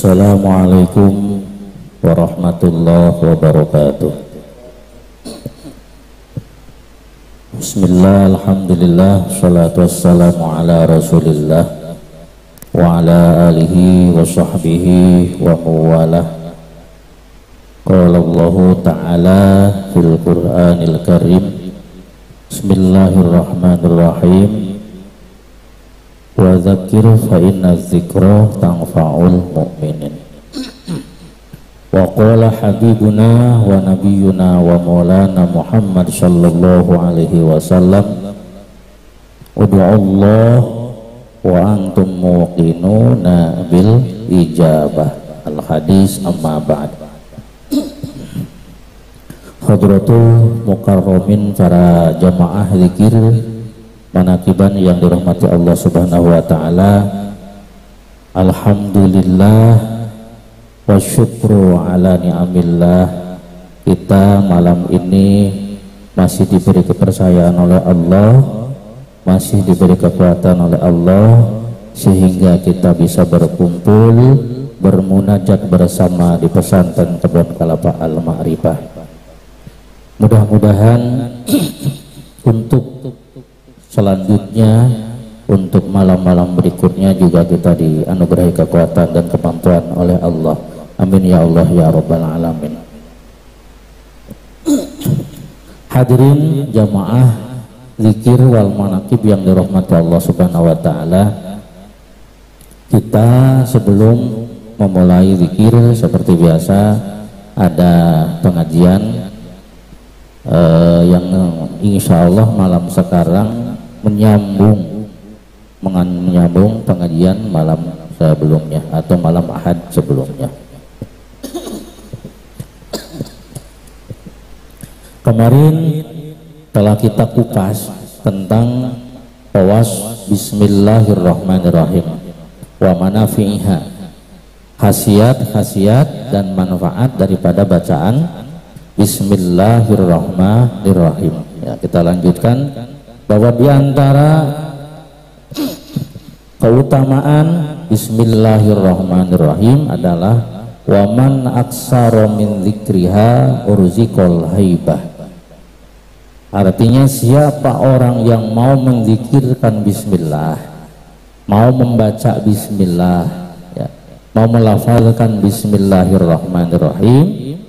Assalamualaikum warahmatullahi wabarakatuh. Bismillah, alhamdulillah, salatu wassalamu ala rasulillah wa ala alihi wa sahbihi wa mawalah. Qala Allahu ta'ala fil Qur'anil Karim, Bismillahirrahmanirrahim, wa dzakir fa inna dzikra tanfa'ul mu'minin. Wa qala habibuna wa nabiyuna wa maulana Muhammad sallallahu alaihi wasallam, ud'uallah wa antum muqinuna bil ijabah. Al hadis, amma ba'd. Hadratul mukarramin, para jamaah zikir manakiban yang dirahmati Allah Subhanahu wa taala. Alhamdulillah wa syukru ala ni'amillah. Kita malam ini masih diberi kepercayaan oleh Allah, masih diberi kekuatan oleh Allah, sehingga kita bisa berkumpul bermunajat bersama di pesantren Kebon Kelapa Al-Ma'rifah. Mudah-mudahan untuk selanjutnya, untuk malam-malam berikutnya juga kita dianugerahi kekuatan dan kemampuan oleh Allah. Amin ya Allah ya Rabbal Alamin. Hadirin jamaah zikir wal manakib yang dirahmati Allah Subhanahu wa taala, kita sebelum memulai zikir seperti biasa ada pengajian yang insya Allah malam sekarang menyambung pengajian malam sebelumnya atau malam Ahad sebelumnya. Kemarin telah kita kupas tentang awas Bismillahirrahmanirrahim wa manafi'iha, khasiat dan manfaat daripada bacaan Bismillahirrahmanirrahim. Ya, kita lanjutkan bahwa diantara keutamaan Bismillahirrahmanirrahim adalah waman aksara min dzikriha urziqal haibah. Artinya siapa orang yang mau menzikirkan bismillah, mau membaca bismillah, ya, mau melafalkan bismillahirrahmanirrahim,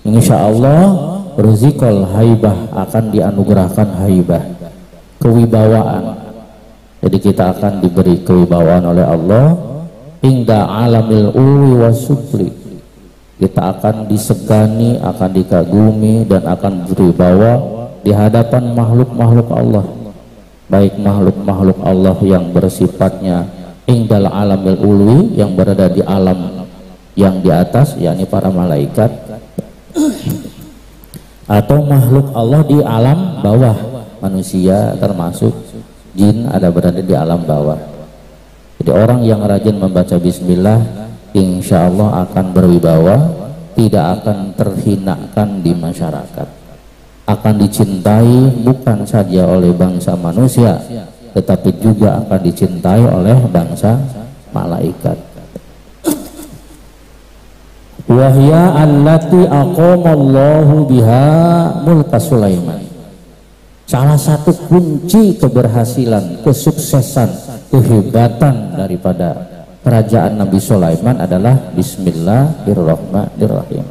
insya Allah rizqul haibah, akan dianugerahkan haibah, kewibawaan. Jadi kita akan diberi kewibawaan oleh Allah hingga alamil ulwi wasufli. Kita akan disegani, akan dikagumi, dan akan berwibawa di hadapan makhluk-makhluk Allah, baik makhluk-makhluk Allah yang bersifatnya hingga alamil ulwi, yang berada di alam yang di atas, yakni para malaikat, atau makhluk Allah di alam bawah, manusia termasuk jin ada berada di alam bawah. Jadi orang yang rajin membaca bismillah insya Allah akan berwibawa, tidak akan terhinakan di masyarakat, akan dicintai bukan saja oleh bangsa manusia, tetapi juga akan dicintai oleh bangsa malaikat. Wahya allati aqamallahu biha mulka Sulaiman. Salah satu kunci keberhasilan, kesuksesan, kehebatan daripada kerajaan Nabi Sulaiman adalah Bismillahirrahmanirrahim.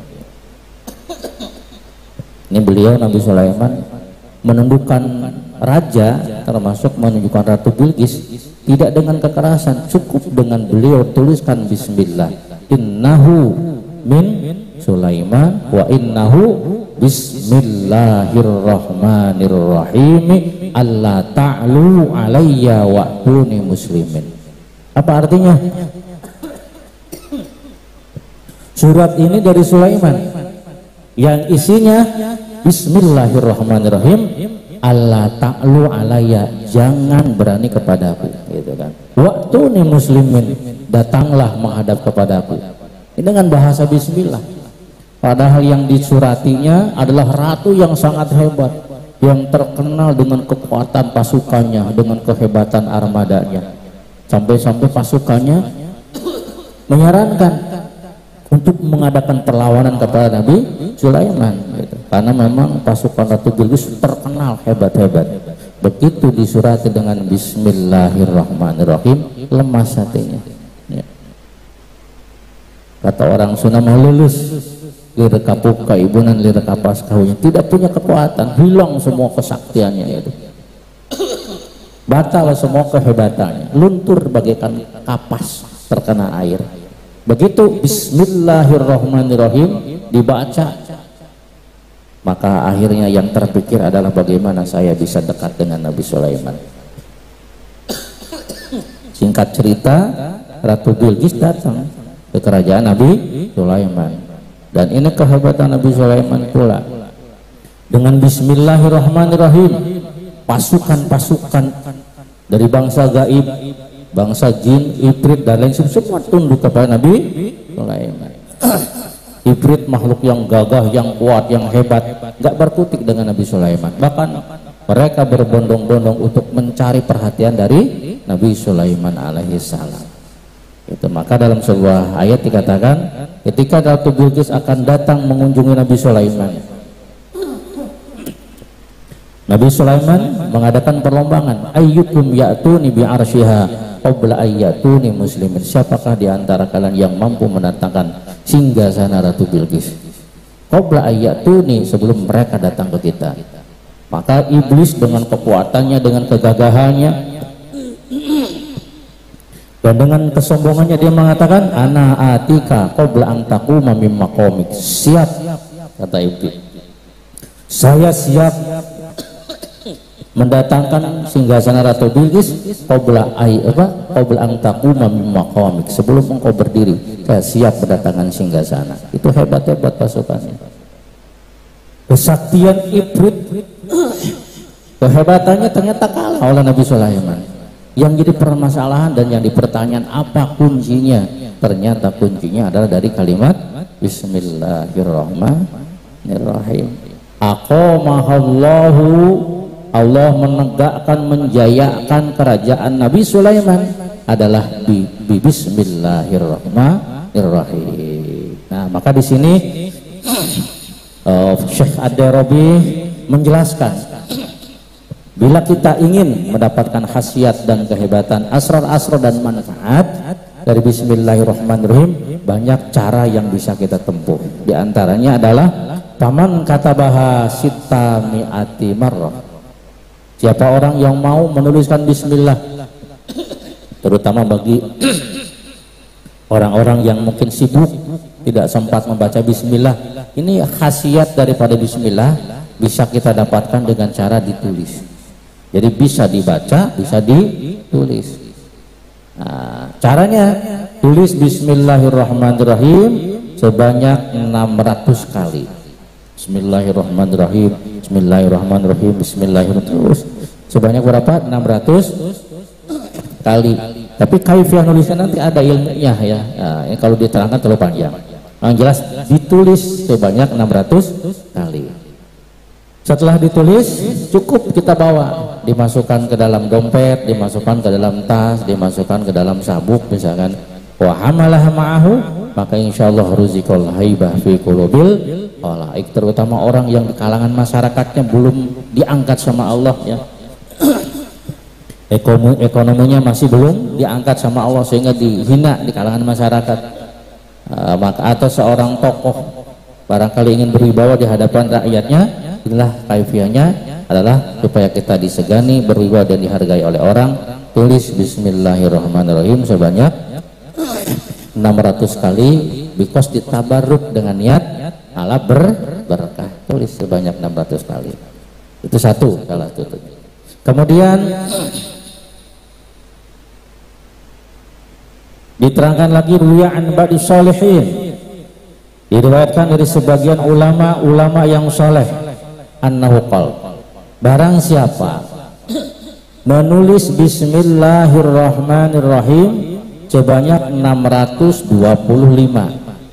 Ini beliau Nabi Sulaiman menundukkan raja, termasuk menunjukkan Ratu Bilqis, tidak dengan kekerasan, cukup dengan beliau tuliskan Bismillah, innahu min Sulaiman wa innahu Bismillahirrahmanirrahim alla ta'lu alayya wa'tuni muslimin. Apa artinya? Surat ini dari Sulaiman yang isinya Bismillahirrahmanirrahim, alla ta'lu alayya, jangan berani kepadaku, gitu kan. Wa'tuni muslimin, datanglah menghadap kepadaku. Ini dengan bahasa bismillah. Padahal yang disuratinya adalah ratu yang sangat hebat, yang terkenal dengan kekuatan pasukannya, dengan kehebatan armadanya. Sampai-sampai pasukannya menyarankan untuk mengadakan perlawanan kepada Nabi Sulaiman gitu. Karena memang pasukan Ratu Bilqis terkenal hebat-hebat. Begitu disurati dengan Bismillahirrahmanirrahim, lemas hatinya ya. Kata orang Sunda mau lulus lirekapu kaibunan lirekapas kaunya, tidak punya kekuatan, hilang semua kesaktiannya itu, batal semua kehebatannya, luntur bagaikan kapas terkena air. Begitu Bismillahirrahmanirrahim dibaca, maka akhirnya yang terpikir adalah bagaimana saya bisa dekat dengan Nabi Sulaiman. Singkat cerita, Ratu Bilqis datang ke kerajaan Nabi Sulaiman, dan ini kehebatan Nabi Sulaiman pula. Dengan Bismillahirrahmanirrahim, pasukan-pasukan dari bangsa gaib, bangsa jin, ifrit dan lain sebagainya semua tunduk kepada Nabi Sulaiman. Ifrit makhluk yang gagah, yang kuat, yang hebat, nggak berkutik dengan Nabi Sulaiman. Bahkan mereka berbondong-bondong untuk mencari perhatian dari Nabi Sulaiman alaihissalam. Itu maka dalam sebuah ayat dikatakan ketika Ratu Bilqis akan datang mengunjungi Nabi Sulaiman, Nabi Sulaiman mengadakan perlombangan, ayyukum ya'tuni bi arsyiha qabla ayyatuni muslimin. Siapakah di antara kalian yang mampu mendatangkan singgasana Ratu Bilqis qabla ayyatuni, sebelum mereka datang ke kita. Maka iblis dengan kekuatannya, dengan kegagahannya dan dengan kesombongannya dia mengatakan, ana atika qabla an taquma mim maqamik. Siap, kata iblis, saya siap mendatangkan singgasana Ratu Bilqis qabla an taquma mim maqamik, sebelum engkau berdiri saya siap mendatangkan singgasana. Itu hebat-hebat pasukannya, kesaktian ifrit, kehebatannya ternyata kalah oleh Nabi Sulaiman. Yang jadi permasalahan dan yang dipertanyakan apa kuncinya, ternyata kuncinya adalah dari kalimat Bismillahirrahmanirrahim. Aqamahallahu, Allah menegakkan, menjayakan kerajaan Nabi Sulaiman adalah Bismillahirrahmanirrahim. Nah, maka di sini Syekh Ad-Darabi menjelaskan, bila kita ingin mendapatkan khasiat dan kehebatan, asrar-asrar dan manfaat dari Bismillahirrahmanirrahim, banyak cara yang bisa kita tempuh. Di antaranya adalah paman katabaha sitta mi'ati marrah. Siapa orang yang mau menuliskan Bismillah, terutama bagi orang-orang yang mungkin sibuk tidak sempat membaca Bismillah, ini khasiat daripada Bismillah bisa kita dapatkan dengan cara ditulis. Jadi bisa dibaca, bisa ditulis. Nah, caranya tulis Bismillahirrahmanirrahim sebanyak 600 kali. Bismillahirrahmanirrahim, Bismillahirrahmanirrahim, Bismillahirrahmanirrahim. Sebanyak berapa? 600 kali. Tapi kaifiah nulisnya nanti ada ilmunya ya. Nah, kalau diterangkan terlalu panjang. Yang jelas ditulis sebanyak 600 kali. Setelah ditulis cukup kita bawa, dimasukkan ke dalam dompet, dimasukkan ke dalam tas, dimasukkan ke dalam sabuk misalkan. Wa hamalah ma'ahu, maka insyaallah ruzikul haibah fi qulubil khalaik, terutama orang yang di kalangan masyarakatnya belum diangkat sama Allah ya. Ekonominya masih belum diangkat sama Allah sehingga dihina di kalangan masyarakat. Maka atau seorang tokoh barangkali ingin berwibawa di hadapan rakyatnya, inilah kaifiahnya adalah supaya kita disegani, berwibawa dan dihargai oleh orang. Tulis Bismillahirrahmanirrahim sebanyak 600 kali, because ditabarruk dengan niat ala berkah. Tulis sebanyak 600 kali. Itu satu salah satu. Kemudian diterangkan lagi ruya an ba'di sholihin, diriwayatkan dari sebagian ulama yang soleh, annahu qala, barang siapa menulis Bismillahirrahmanirrahim sebanyak 625.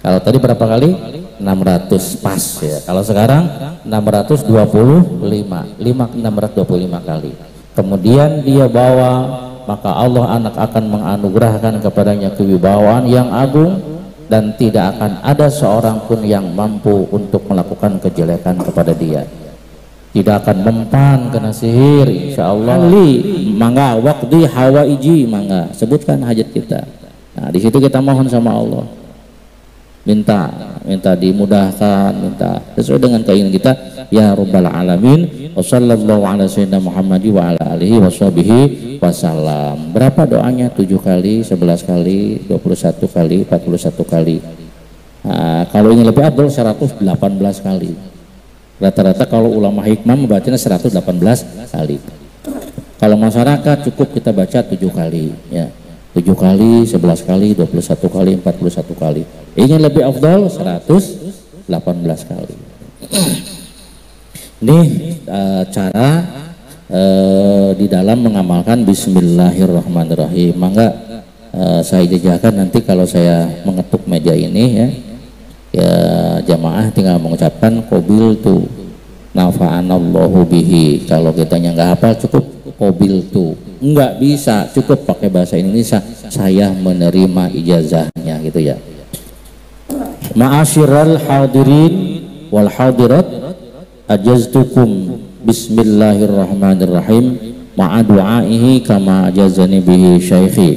Kalau tadi berapa kali? 600 pas ya. Kalau sekarang 625, 625 kali. Kemudian dia bawa maka Allah akan menganugerahkan kepadanya kewibawaan yang agung, dan tidak akan ada seorang pun yang mampu untuk melakukan kejelekan kepada dia. Tidak akan mempan kena sihir, insyaallah. Mangga waqdi hawaiji, mangga sebutkan hajat kita. Nah, di situ kita mohon sama Allah, minta dimudahkan, minta sesuai dengan keinginan kita, ya rabbal alamin. Wassallallahu ala sayyidina Muhammad wa ala alihi washabihi wasallam. Berapa doanya? 7 kali, 11 kali, 21 kali, 41 kali. Nah, kalau ingin lebih abdul 118 kali. Rata-rata kalau ulama hikmah membacanya 118 kali. Kalau masyarakat cukup kita baca 7 kali, ya. 7 kali, 11 kali, 21 kali, 41 kali. Ingin lebih afdal 118 kali. Ini cara di dalam mengamalkan bismillahirrahmanirrahim. Mangga saya jajakan nanti kalau saya mengetuk meja ini, ya jamaah tinggal mengucapkan qabil tu nafa'anallahu bihi. Kalau kitanya nggak hafal cukup qabil tu, nggak bisa cukup pakai bahasa Indonesia, saya menerima ijazahnya, gitu ya. Ma'asyiral hadirin wal hadirat, ajaztukum bismillahirrahmanirrahim ma'a du'aihi kama ajazani bihi syaikhi.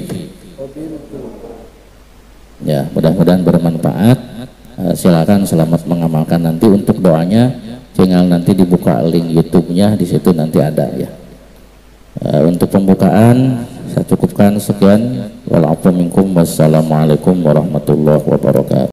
Ya, mudah-mudahan bermanfaat. Silakan selamat mengamalkan. Nanti untuk doanya tinggal nanti dibuka link YouTube-nya, di situ nanti ada, ya. Untuk pembukaan saya cukupkan sekian. Wassalamualaikum warahmatullahi wabarakatuh.